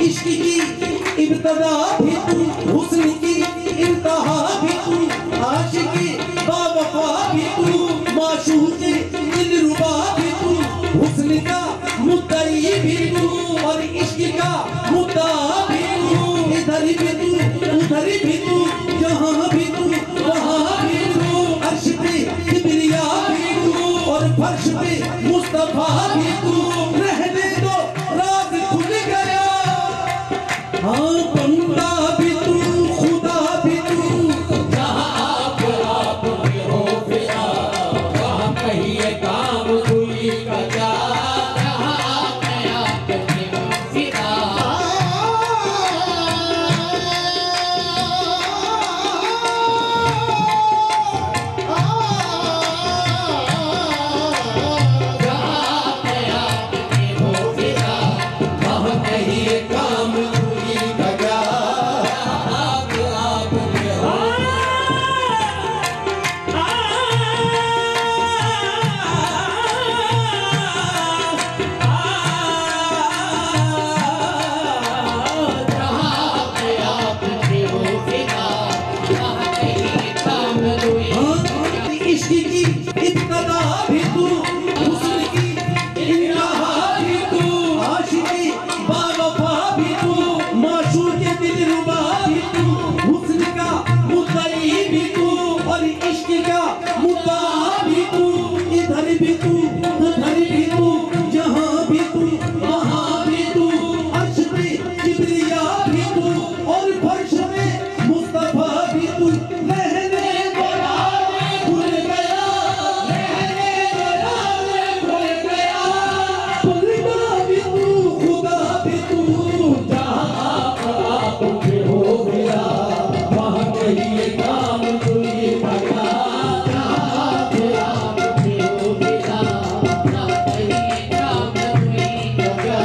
इश्क की इब्तदा भी तू, हुस्न की इंतहा भी तू, आशिकी बावफा भी तू, माशूक़े दिलरुबा भी तू, हुस्न का मुद्दई भी तू और इश्क का मुद्दा भी तू। इधर भी तू उधर भी तू, जहाँ भी तू वहाँ भी तू, अर्श पे किबरिया भी तू और फर्श पे मुस्तफा भी तू। रहने दो राज खुल गया, हाँ बंदा भी तू खुदा भी तू। जहाँ आप भी हो फिदा, वहाँ कहिए काम हुई कजा। जहाँ आप भी हो फिदा, इश्क की इब्तदा भी तू, हुस्न की इंतहा भी तू, आशिकी बावफा भी तू, माशूक़े दिलरुबा भी तू, हुस्न का मुद्दई भी तू और इश्क का मुद्दा भी तू। इधर भी तू उधर भी तू, जहाँ भी तू वहाँ भी तू, अर्श पे किबरिया भी तू और फर्श में मुस्तफा भी तू। रहने दो राज़ खुल गया, रहने दो राज़ खुल गया, खुदा भी तू खुदा भी तू। जहाँ आप भी हो फिदा, वहाँ कहिए काम हुई कजा। जहाँ आप भी हो फिदा, वहाँ कहिए काम हुई कजा।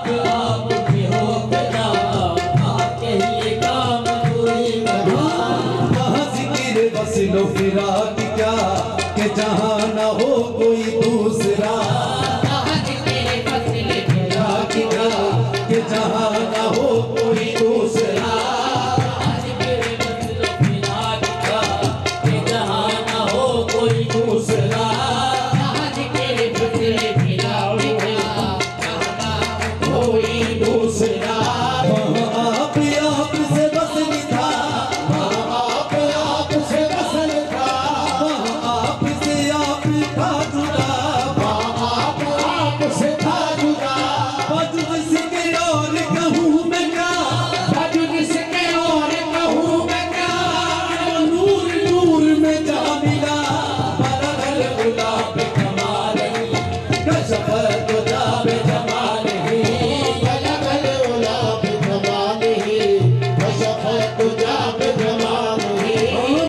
जहाँ आप भी हो फिदा, वहाँ कहिए काम हुई कजा। वहाँ ज़िक्र वस्ल फ़िराक़ क्या कि जहाँ न हो कोई दूसरा, कि जहाँ न हो कोई दूसरा। कोई